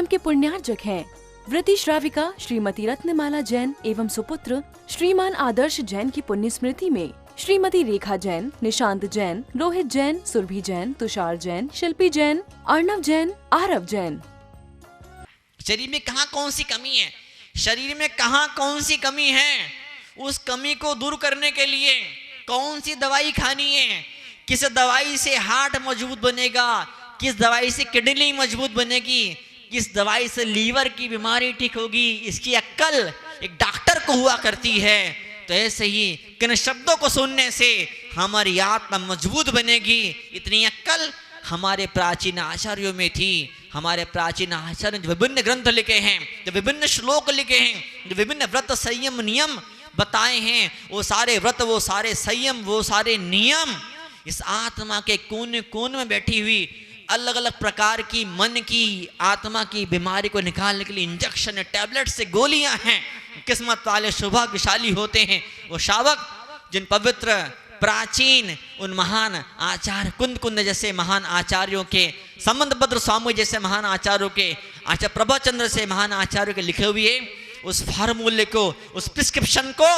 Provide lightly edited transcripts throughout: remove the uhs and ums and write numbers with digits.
जन्म के पुण्यार्जक हैं। व्रती श्राविका श्रीमती रत्नमाला जैन एवं सुपुत्र श्रीमान आदर्श जैन की पुण्य स्मृति में श्रीमती रेखा जैन, निशांत जैन, रोहित जैन, सुरभि जैन, तुषार जैन, शिल्पी जैन, अर्णव जैन, आरव जैन। शरीर में कहाँ कौन सी कमी है, शरीर में कहाँ कौन सी कमी है, उस कमी को दूर करने के लिए कौन सी दवाई खानी है, किस दवाई से हार्ट मजबूत बनेगा, किस दवाई से किडनी मजबूत बनेगी, किस दवाई से लीवर की बीमारी ठीक होगी, इसकी अक्ल एक डॉक्टर को हुआ करती है। तो ऐसे ही किन शब्दों को सुनने से हमारी आत्मा मजबूत बनेगी, इतनी अक्ल हमारे प्राचीन आचार्यों में थी। हमारे प्राचीन आचार्य जो विभिन्न ग्रंथ लिखे हैं, जो विभिन्न श्लोक लिखे हैं, जो विभिन्न व्रत संयम नियम बताए हैं, वो सारे व्रत, वो सारे संयम, वो सारे नियम इस आत्मा के कोने कोने में बैठी हुई अलग अलग प्रकार की मन की आत्मा की बीमारी को निकालने के लिए इंजेक्शन, टैबलेट से गोलियां हैं। किस्मत वाले सौभाग्यशाली होते हैं वो शावक जिन पवित्र प्राचीन उन महान आचार्य कुंद जैसे महान आचार्यों के, संबंधभद्र स्वामी जैसे महान आचार्यों के, आचार्य प्रभाचंद्र से महान आचार्यों के लिखे हुए उस फार्मूले को, उस प्रिस्क्रिप्शन को,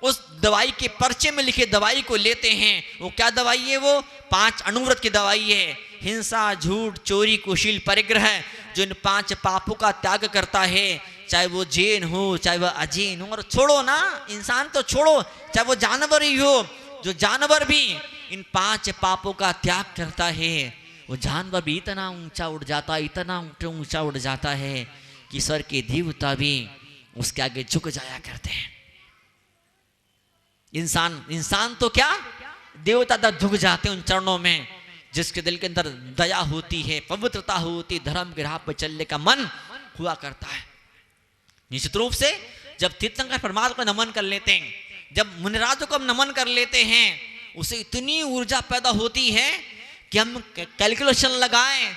उस दवाई के पर्चे में लिखे दवाई को लेते हैं। वो क्या दवाई है? वो 5 अणुव्रत की दवाई है। हिंसा, झूठ, चोरी, कुशील, परिग्रह, जो इन 5 पापों का त्याग करता है, चाहे वो जैन हो चाहे वह अजैन हो, और छोड़ो ना, इंसान तो छोड़ो, चाहे वो जानवर ही हो, जो जानवर भी इन 5 पापों का त्याग करता है, वो जानवर भी इतना ऊंचा उड़ जाता है, इतना ऊंचा उड़ जाता है कि स्वर्ग के देवता भी उसके आगे झुक जाया करते हैं। इंसान तो क्या, देवता तक झुक जाते हैं उन चरणों में, जिसके दिल के अंदर दया होती है, पवित्रता होती, धर्म के राह पर चलने का मन हुआ करता है। निश्चित रूप से जब तीर्थंकर परमात्मा को नमन कर लेते हैं, जब मुनिराजों को हम नमन कर लेते हैं, उसे इतनी ऊर्जा पैदा होती है कि हम कैलकुलेशन लगाएं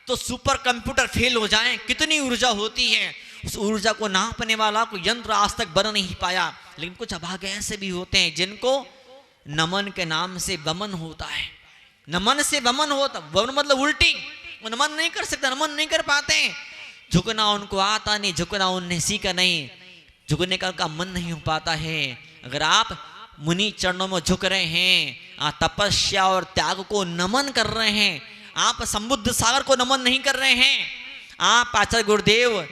तो सुपर कंप्यूटर फेल हो जाएं, कितनी ऊर्जा होती है। उस ऊर्जा को नापने वाला कोई यंत्र आज तक बन नहीं पाया। लेकिन कुछ अभागे ऐसे भी होते हैं जिनको नमन के नाम से वमन होता है। नमन से वमन होता, वमन मतलब उल्टी, वो नमन नहीं कर सकते, नमन नहीं कर पाते। झुकना उनको आता नहीं, झुकना उन्हें सीखा नहीं, झुकने का मन नहीं हो पाता है। अगर आप मुनि चरणों में झुक रहे हैं, आप तपस्या और त्याग को नमन कर रहे हैं, आप समुद्र सागर को नमन नहीं कर रहे हैं, आप आचार्य गुरुदेव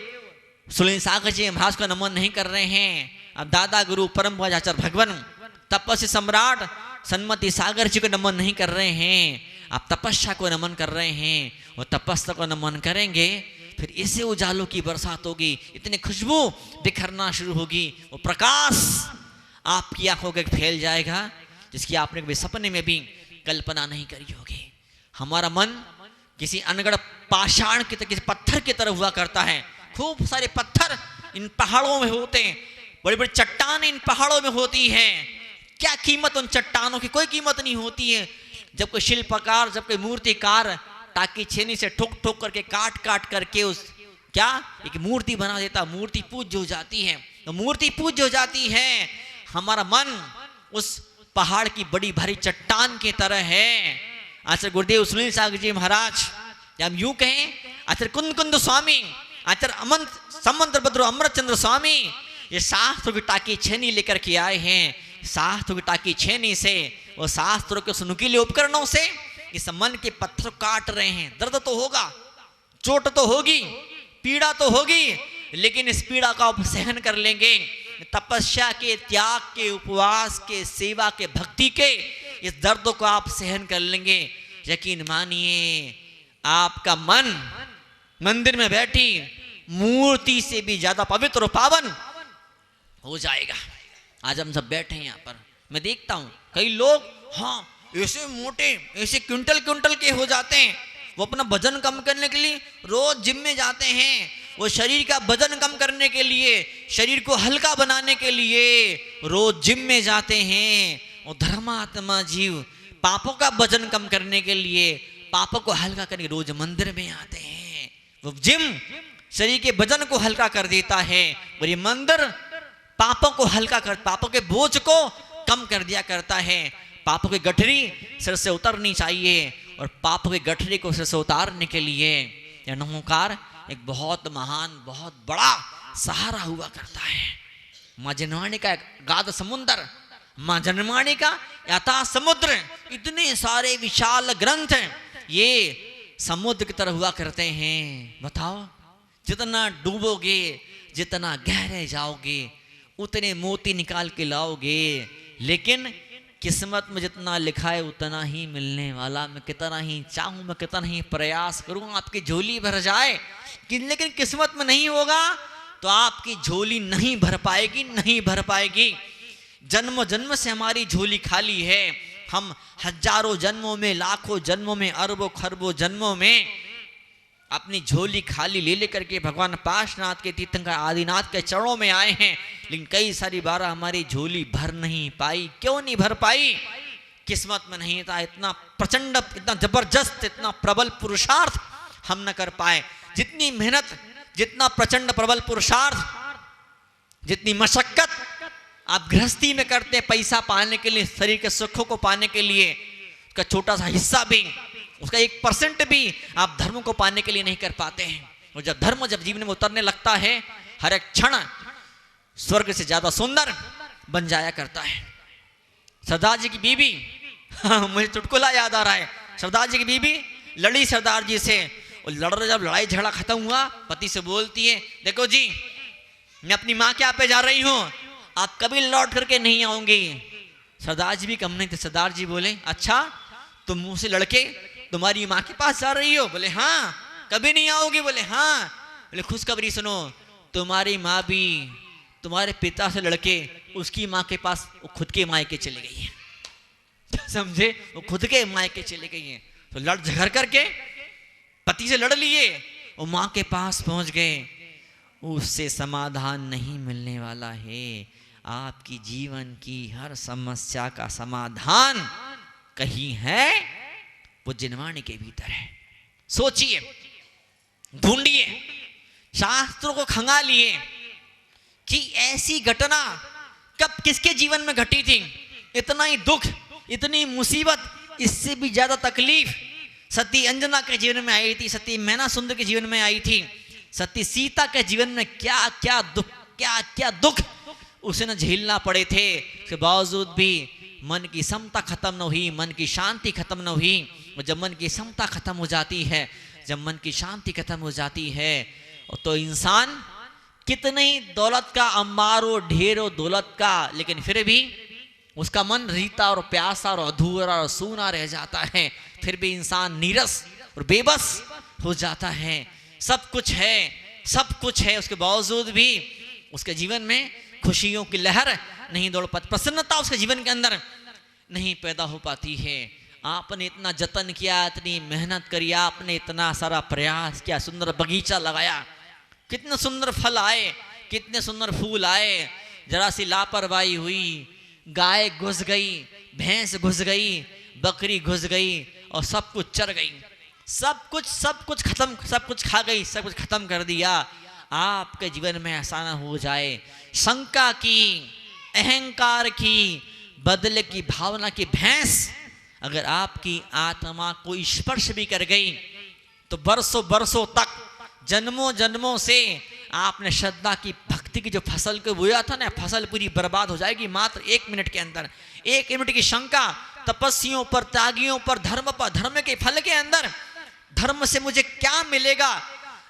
सुनील सागर जी महाराज को नमन नहीं कर रहे हैं, आप दादा गुरु परम आचार्य भगवान तपस्या सम्राट सन्मति सागर जी को नमन नहीं कर रहे हैं, आप तपस्या को नमन कर रहे हैं, वो तपस्या को नमन करेंगे, फिर ऐसे उजालों की बरसात होगी, इतनी खुशबू बिखरना शुरू होगी, वो प्रकाश आपकी आंखों के फैल जाएगा जिसकी आपने कभी सपने में भी कल्पना नहीं करी होगी। हमारा मन किसी अनगढ़ पाषाण की तरह, किसी पत्थर की तरह हुआ करता है। खूब सारे पत्थर इन पहाड़ों में होते हैं, बड़ी बड़ी चट्टानें इन पहाड़ों में होती है। क्या कीमत उन चट्टानों की? कोई कीमत नहीं होती है। जब कोई शिल्पकार, जब कोई मूर्तिकार टाकी छेनी से ठोक ठोक करके काट काट करके उस क्या एक मूर्ति बना देता, मूर्ति पूज्य हो जाती है। तो मूर्ति पूज्य हो जाती है, हमारा मन उस पहाड़ की बड़ी भारी चट्टान की तरह है। आचार्य गुरुदेव सुनील सागर जी महाराज, या हम यूं कहें आचार्य कुंद स्वामी, आचार्य अमंत संबंधभद्र अमृतचंद्र स्वामी, ये शास्त्रों की टाकी छेनी लेकर के आए हैं। शास्त्रों की टाकी छेनी से और शास्त्रों के नुकीले उपकरणों से इस मन के पत्थर काट रहे हैं। दर्द तो होगा, चोट तो होगी, पीड़ा तो होगी, लेकिन इस पीड़ा का आप सहन कर लेंगे। तपस्या के, त्याग के, उपवास के, सेवा के, भक्ति के इस दर्द को आप सहन कर लेंगे। यकीन मानिए आपका मन मंदिर में बैठी मूर्ति से भी ज्यादा पवित्र और पावन हो जाएगा। आज हम सब बैठे हैं यहाँ पर, मैं देखता हूँ कई लोग हाँ ऐसे मोटे, ऐसे क्विंटल क्विंटल के हो जाते हैं। वो अपना वजन कम करने के लिए रोज जिम में जाते हैं, वो शरीर का वजन कम करने के लिए, शरीर को हल्का बनाने के लिए रोज जिम में जाते हैं। और धर्मात्मा जीव पापों का वजन कम करने के लिए, पापों को हल्का करने रोज मंदिर में आते हैं। वो जिम शरीर के वजन को हल्का कर देता है और ये मंदिर पापों को हल्का कर, पापों के बोझ को कम कर दिया करता है। पापों की गठरी सिर से उतरनी चाहिए और पापों की गठरी को सिर से उतारने के लिए यह नमोकार एक बहुत महान, बहुत बड़ा सहारा हुआ करता है। माँ जनवाणी का गाध समुद्र, माँ जनवाणी का यथा समुद्र, इतने सारे विशाल ग्रंथ ये समुद्र की तरह हुआ करते हैं। बताओ, जितना डूबोगे, जितना गहरे जाओगे, उतने मोती निकाल के लाओगे, लेकिन किस्मत में जितना लिखा है उतना ही मिलने वाला। मैं कितना ही चाहूं, मैं कितना ही प्रयास करूं आपकी झोली भर जाए, लेकिन किस्मत में नहीं होगा तो आपकी झोली नहीं भर पाएगी, नहीं भर पाएगी। जन्म जन्म से हमारी झोली खाली है। हम हजारों जन्मों में, लाखों जन्मों में, अरबों खरबों जन्मों में अपनी झोली खाली ले लेकर के भगवान पाशनाथ के तीर्थंकर आदिनाथ के चरणों में आए हैं, लेकिन कई सारी बार हमारी झोली भर नहीं पाई। क्यों नहीं भर पाई? किस्मत में नहीं था। इतना प्रचंड, इतना जबरदस्त, इतना प्रबल पुरुषार्थ हम न कर पाए। जितनी मेहनत, जितना प्रचंड प्रबल पुरुषार्थ, जितनी मशक्कत आप गृहस्थी में करते हैं पैसा पाने के लिए, शरीर के सुखों को पाने के लिए, उसका छोटा सा हिस्सा भी, उसका 1% भी आप धर्म को पाने के लिए नहीं कर पाते हैं। और जब धर्म जब जीवन में उतरने लगता है, हर एक क्षण स्वर्ग से ज्यादा सुंदर बन जाया करता है। सरदार जी की बीबी मुझे चुटकुला याद आ रहा है। सरदार जी की बीबी लड़ी सरदार जी से, और जब लड़ाई झगड़ा खत्म हुआ, पति से बोलती है, देखो जी, मैं अपनी माँ के यहाँ पे जा रही हूँ, आप कभी लौट करके नहीं आऊंगी। सरदार जी भी कम नहीं थे। सरदार जी बोले, अच्छा तुम मुंह से लड़के तुम्हारी माँ के पास जा रही हो? बोले हाँ। कभी नहीं आओगी? बोले हाँ। बोले खुशखबरी सुनो, तुम्हारी माँ भी तुम्हारे पिता से लड़के उसकी माँ के पास, वो खुद के मायके चली गई है। समझे? वो खुद के मायके चली गई है। तो लड़ झगड़ करके पति से लड़ लिए, वो माँ के पास पहुंच गए। उससे समाधान नहीं मिलने वाला है। आपकी जीवन की हर समस्या का समाधान कहीं है, वो जिनवाणी के भीतर है। सोचिए, ढूंढिए, शास्त्रों को खंगालिए कि ऐसी घटना कब किसके जीवन में घटी थी। इतना ही दुख, इतनी मुसीबत, इससे भी ज्यादा तकलीफ सती अंजना के जीवन में आई थी, सती मैना सुंदर के जीवन में आई थी, सती सीता के जीवन में क्या क्या दुख, क्या क्या दुख उसे न झेलना पड़े थे। उसके बावजूद भी मन की समता खत्म न हुई, मन की शांति खत्म न हुई। और जब मन की समता खत्म हो जाती है, जब मन की शांति खत्म हो जाती है, तो इंसान कितने ही दौलत का अंबार हो, ढेर हो दौलत का, लेकिन फिर भी उसका मन रीता और प्यासा और अधूरा और सूना रह जाता है। फिर भी इंसान नीरस और बेबस हो जाता है। सब कुछ है, सब कुछ है, उसके बावजूद भी उसके जीवन में खुशियों की लहर नहीं दौड़ पाती, प्रसन्नता उसके जीवन के अंदर नहीं पैदा हो पाती है। आपने इतना जतन किया, इतनी मेहनत करी, आपने इतना सारा प्रयास किया, सुंदर बगीचा लगाया, कितने सुंदर फल आए, कितने सुंदर फूल आए, जरा सी लापरवाही हुई, गाय घुस गई, भैंस घुस गई, बकरी घुस गई और सब कुछ चर गई, सब कुछ खत्म, सब कुछ खा गई, सब कुछ खत्म कर दिया। आपके जीवन में ऐसा ना हो जाए। शंका की, अहंकार की, बदले की भावना की भैंस अगर आपकी आत्मा को स्पर्श भी कर गई तो बरसों बरसों तक, जन्मों जन्मों से आपने श्रद्धा की, भक्ति की जो फसल को बोया था ना, फसल पूरी बर्बाद हो जाएगी मात्र 1 मिनट के अंदर। 1 मिनट की शंका तपस्वियों पर, त्यागियों पर, धर्म पर, धर्म के फल के अंदर, धर्म से मुझे क्या मिलेगा,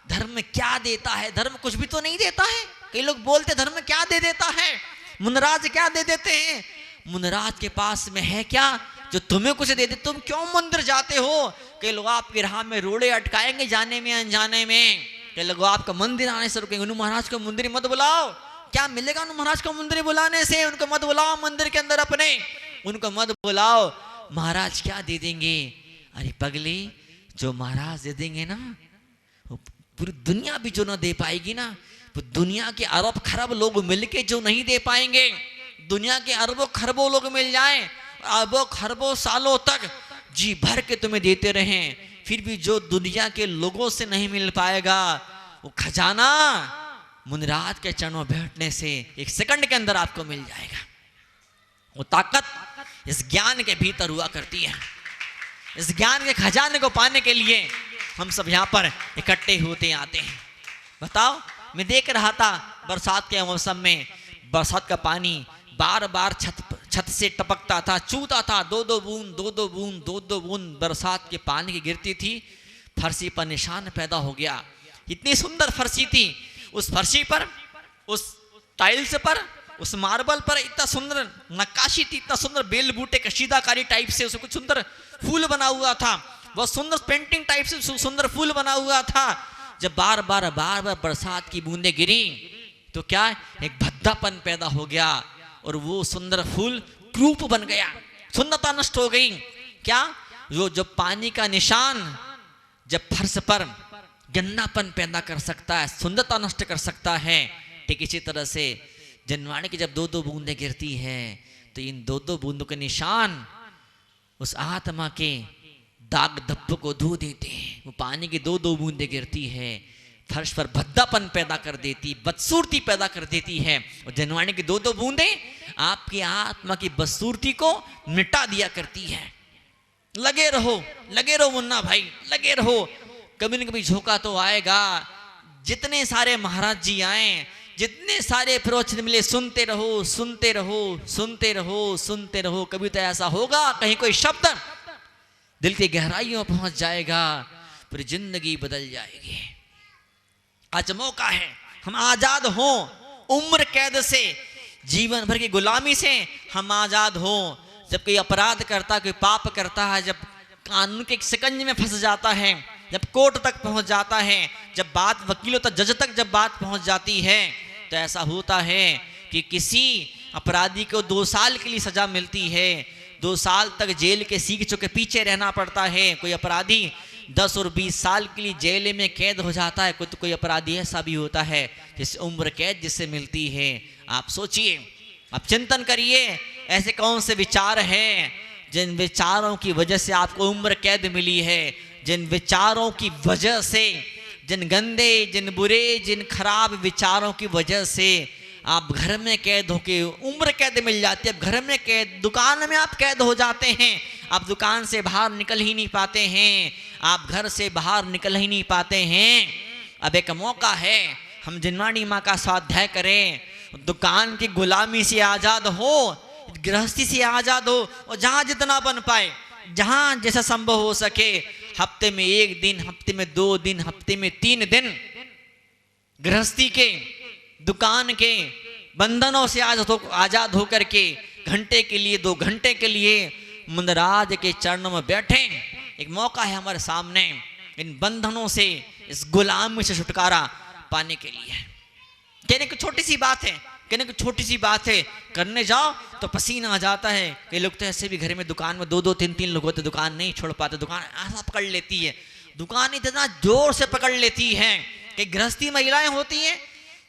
धर्म क्या देता है, धर्म कुछ भी तो नहीं देता है। कई लोग बोलते धर्म क्या दे देता है, मुनराज क्या दे देते हैं। मुनराज के पास में है क्या जो तुम्हें कुछ दे दे? तुम क्यों मंदिर जाते हो? कई लोग आपकी राह में रोड़े अटकाएंगे जाने में अनजाने में। कई लोग आपका मंदिर आने से रुकेंगे, उन महाराज को मंदिर मत बुलाओ। क्या मिलेगा उन महाराज को मंदिर बुलाने से? उनको मत बुलाओ मंदिर के अंदर अपने, उनको मत बुलाओ। महाराज क्या दे देंगे? अरे पगली, जो महाराज दे देंगे ना, पूरी दुनिया भी जो ना दे पाएगी ना, तो दुनिया के अरब खरब लोग मिलके जो नहीं दे पाएंगे, दुनिया के अरबों खरबों लोग मिल जाएं, अरबों खरबों सालों तक जी भर के तुम्हें देते रहें, फिर भी जो दुनिया के लोगों से नहीं मिल पाएगा, वो खजाना मुनिराज के चरणों बैठने से 1 सेकंड के अंदर आपको मिल जाएगा। वो ताकत इस ज्ञान के भीतर हुआ करती है। इस ज्ञान के खजाने को पाने के लिए हम सब यहाँ पर इकट्ठे होते आते हैं। बताओ, मैं देख रहा था बरसात के मौसम में बरसात का पानी बार बार छत से टपकता था, चूता था, दो दो बूंद बरसात के पानी की गिरती थी, फर्शी पर निशान पैदा हो गया। इतनी सुंदर फर्शी थी, उस फर्शी पर, उस टाइल्स पर, उस मार्बल पर इतना सुंदर नक्काशी थी, इतना सुंदर बेल बूटे कशीदाकारी टाइप से उसमें कुछ सुंदर फूल बना हुआ था, बहुत सुंदर पेंटिंग टाइप से सुंदर फूल बना हुआ था। जब बार बार बरसात की बूंदें गिरी तो क्या एक भद्दापन पैदा हो गया और वो सुंदर फूल क्रूप बन गया, सुंदरता नष्ट हो गई। क्या जब पानी का निशान जब फर्श पर गंदापन पैदा कर सकता है, सुंदरता नष्ट कर सकता है, ठीक इसी तरह से जनवाणी की जब दो दो बूंदें गिरती है तो इन दो दो बूंदों के निशान उस आत्मा के दाग धब्बों को धो देते हैं। वो पानी की दो दो बूंदें गिरती है, फर्श पर भद्दापन पैदा कर देती, बदसूरती पैदा कर देती है, और जनवाणी की दो दो बूंदें आपकी आत्मा की बदसूरती को मिटा दिया करती है। लगे रहो मुन्ना भाई, लगे रहो, कभी न कभी झोंका तो आएगा। जितने सारे महाराज जी आए, जितने सारे प्रवचन मिले, सुनते रहो, कभी तो ऐसा होगा कहीं कोई शब्द दिल की गहराइयों पहुंच जाएगा, फिर जिंदगी बदल जाएगी। आज मौका है, हम आजाद हों उम्र कैद से, जीवन भर की गुलामी से हम आजाद हों। जब कोई अपराध करता, कोई पाप करता है, जब कानून के शिकंजे में फंस जाता है, जब कोर्ट तक पहुंच जाता है, जब बात वकीलों तक, जज तक जब बात पहुंच जाती है, तो ऐसा होता है कि किसी अपराधी को 2 साल के लिए सजा मिलती है, 2 साल तक जेल के सीखों के पीछे रहना पड़ता है। कोई अपराधी 10 और 20 साल के लिए जेल में कैद हो जाता है। कोई अपराधी ऐसा भी होता है जिस उम्र कैद जिससे मिलती है। आप सोचिए, आप चिंतन करिए, ऐसे कौन से विचार हैं जिन विचारों की वजह से आपको उम्र कैद मिली है, जिन विचारों की वजह से, जिन गंदे, जिन बुरे, जिन खराब विचारों की वजह से आप घर में कैद होके उम्र कैद मिल जाती है। अब घर में कैद, दुकान में आप कैद हो जाते हैं, आप दुकान से बाहर निकल ही नहीं पाते हैं, आप घर से बाहर निकल ही नहीं पाते हैं। अब एक मौका है, हम जिनवाणी माँ का स्वाध्याय करें, दुकान की गुलामी से आज़ाद हो, गृहस्थी से आज़ाद हो, और जहाँ जितना बन पाए, जहाँ जैसा संभव हो सके, हफ्ते में 1 दिन, हफ्ते में 2 दिन, हफ्ते में 3 दिन गृहस्थी के, दुकान के बंधनों से आजाद होकर के घंटे के लिए, 2 घंटे के लिए मुंदराज के चरणों में बैठे। एक मौका है हमारे सामने इन बंधनों से, इस गुलामी से छुटकारा पाने के लिए। कहने की छोटी सी बात है, कहने की छोटी सी बात है, करने जाओ तो पसीना आ जाता है। कई लोग तो ऐसे भी घर में दुकान में 2-2, 3-3 लोग होते, दुकान नहीं छोड़ पाते, दुकान ऐसा पकड़ लेती है, दुकान इतना जोर से पकड़ लेती है कि गृहस्थी महिलाएं होती हैं,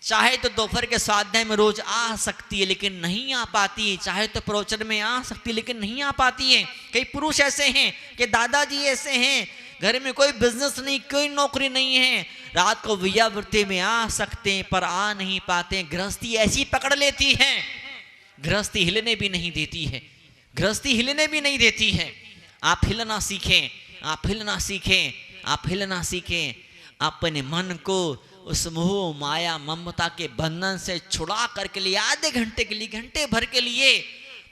चाहे तो दोपहर के स्वाध्याय में रोज आ सकती है लेकिन नहीं आ पाती है, चाहे तो प्रवचन में आ सकती है लेकिन नहीं आ पाती है। कई पुरुष ऐसे हैं कि दादाजी ऐसे हैं, घर में कोई बिजनेस नहीं, कोई नौकरी नहीं है, रात को वियावृत्ति में आ सकते हैं पर आ नहीं पाते। गृहस्थी ऐसी पकड़ लेती है, गृहस्थी हिलने भी नहीं देती है, गृहस्थी हिलने भी नहीं देती है। आप हिलना सीखें, आप हिलना सीखें, आप हिलना सीखें। अपने मन को उस मोह माया ममता के बंधन से छुड़ा करके लिए आधे घंटे के लिए, घंटे भर के लिए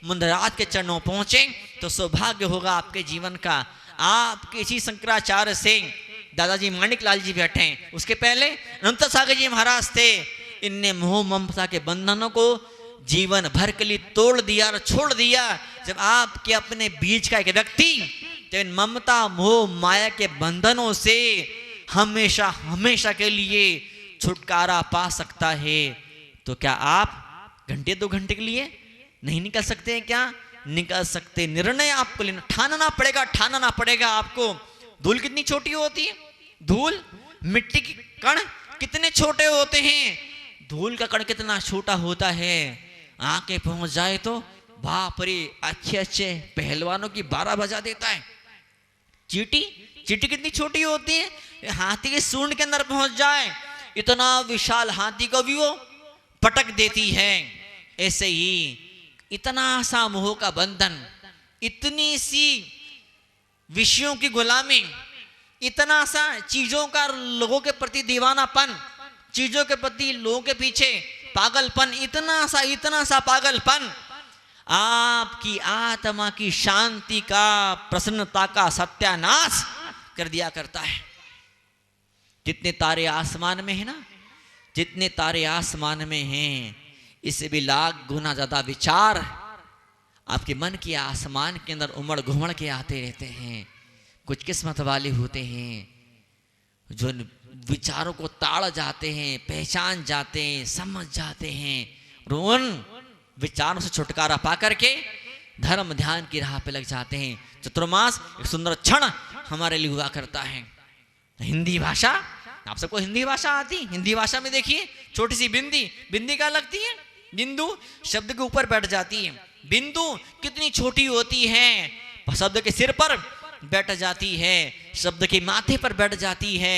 मुंदराज के चरणों पहुंचे तो सौभाग्य होगा आपके जीवन का। आप किसी शंकराचार्य से दादाजी माणिक लाल जी बैठे हैं, उसके पहले अनंत सागर जी महाराज थे, इनने मोह ममता के बंधनों को जीवन भर के लिए तोड़ दिया और छोड़ दिया। जब आपके अपने बीच का एक व्यक्ति तो इन ममता मोह माया के बंधनों से हमेशा हमेशा के लिए छुटकारा पा सकता है, तो क्या आप घंटे 2 घंटे के लिए नहीं निकल सकते हैं? क्या निकल सकते। निर्णय आपको लेना, ठानना पड़ेगा, ठानना पड़ेगा आपको। धूल कितनी छोटी होती है, धूल मिट्टी की कण कितने छोटे होते हैं, धूल का कण कितना छोटा होता है, आके पहुंच जाए तो बाप रे, अच्छे अच्छे पहलवानों की 12 बजा देता है। चींटी, चींटी कितनी छोटी होती है, हाथी के सूंड के अंदर पहुंच जाए, इतना विशाल हाथी को भी वो पटक देती है। ऐसे ही इतना सा मोह का बंधन, इतनी सी विषयों की गुलामी, इतना सा चीजों का लोगों के प्रति दीवानापन, चीजों के प्रति, लोगों के पीछे पागलपन, इतना सा पागलपन आपकी आत्मा की शांति का, प्रसन्नता का सत्यानाश कर दिया करता है। जितने तारे आसमान में है ना, जितने तारे आसमान में हैं, इससे भी लाख गुना ज्यादा विचार आपके मन के आसमान के अंदर उमड़ घुमड़ के आते रहते हैं। कुछ किस्मत वाले होते हैं जो विचारों को ताड़ जाते हैं, पहचान जाते हैं, समझ जाते हैं, और उन विचारों से छुटकारा पा करके धर्म ध्यान की राह पे लग जाते हैं। चतुर्मास एक सुंदर क्षण हमारे लिए हुआ करता है। हिंदी भाषा, आप सबको हिंदी भाषा आती? हिंदी भाषा में देखिए, छोटी सी बिंदी, बिंदी क्या लगती है? बिंदु शब्द के ऊपर बैठ जाती है। बिंदु कितनी छोटी होती है, शब्द के सिर पर बैठ जाती है, शब्द के माथे पर बैठ जाती है।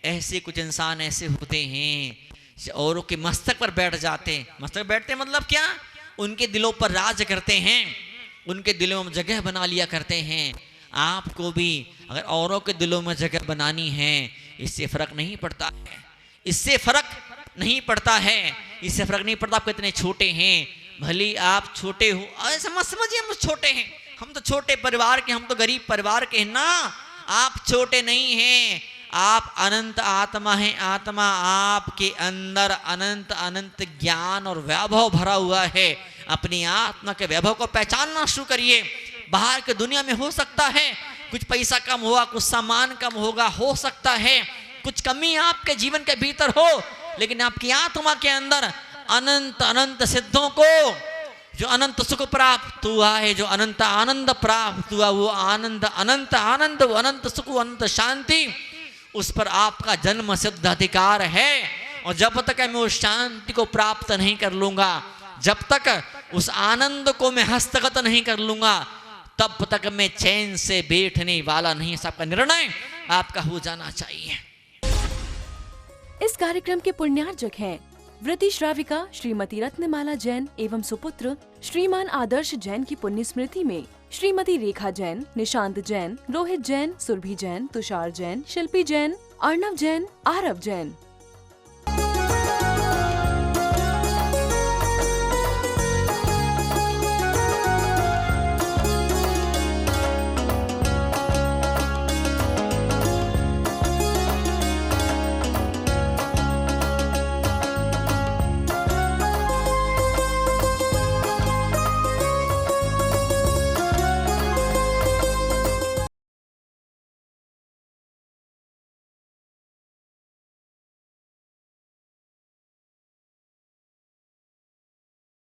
ऐसे कुछ इंसान ऐसे होते हैं औरों के मस्तक पर बैठ जाते हैं। मस्तक बैठते मतलब क्या? उनके दिलों पर राज करते हैं, उनके दिलों में जगह बना लिया करते हैं। आपको भी अगर औरों के दिलों में जगह बनानी है, इससे फर्क नहीं पड़ता है, इससे फर्क नहीं पड़ता है, इससे फर्क नहीं पड़ता आप कितने छोटे हैं। भले आप छोटे हो, ऐसा समझिए हम छोटे हैं, हम तो छोटे परिवार के, हम तो गरीब परिवार के हैं ना। आप छोटे नहीं हैं, आप अनंत आत्मा हैं। आत्मा आपके अंदर अनंत अनंत ज्ञान और वैभव भरा हुआ है। अपनी आत्मा के वैभव को पहचानना शुरू करिए। बाहर की दुनिया में हो सकता है कुछ पैसा कम होगा, कुछ सामान कम होगा, हो सकता है कुछ कमी आपके जीवन के भीतर हो, लेकिन आपकी आत्मा के अंदर अनंत अनंत सिद्धों को जो अनंत सुख प्राप्त हुआ है, जो अनंत आनंद प्राप्त हुआ, वो आनंद अनंत आनंद, वो अनंत सुख, अनंत शांति, उस पर आपका जन्म सिद्ध अधिकार है। और जब तक मैं उस शांति को प्राप्त नहीं कर लूंगा, जब तक उस आनंद को मैं हस्तगत नहीं कर लूंगा, तब तक मैं चैन से बैठने वाला नहीं। सबका निर्णय आपका हो जाना चाहिए। इस कार्यक्रम के पुण्यार्जक हैं व्रती श्राविका श्रीमती रत्नमाला जैन एवं सुपुत्र श्रीमान आदर्श जैन की पुण्य स्मृति में श्रीमती रेखा जैन, निशांत जैन, रोहित जैन, सुरभि जैन, तुषार जैन, शिल्पी जैन, अर्णव जैन, आरव जैन।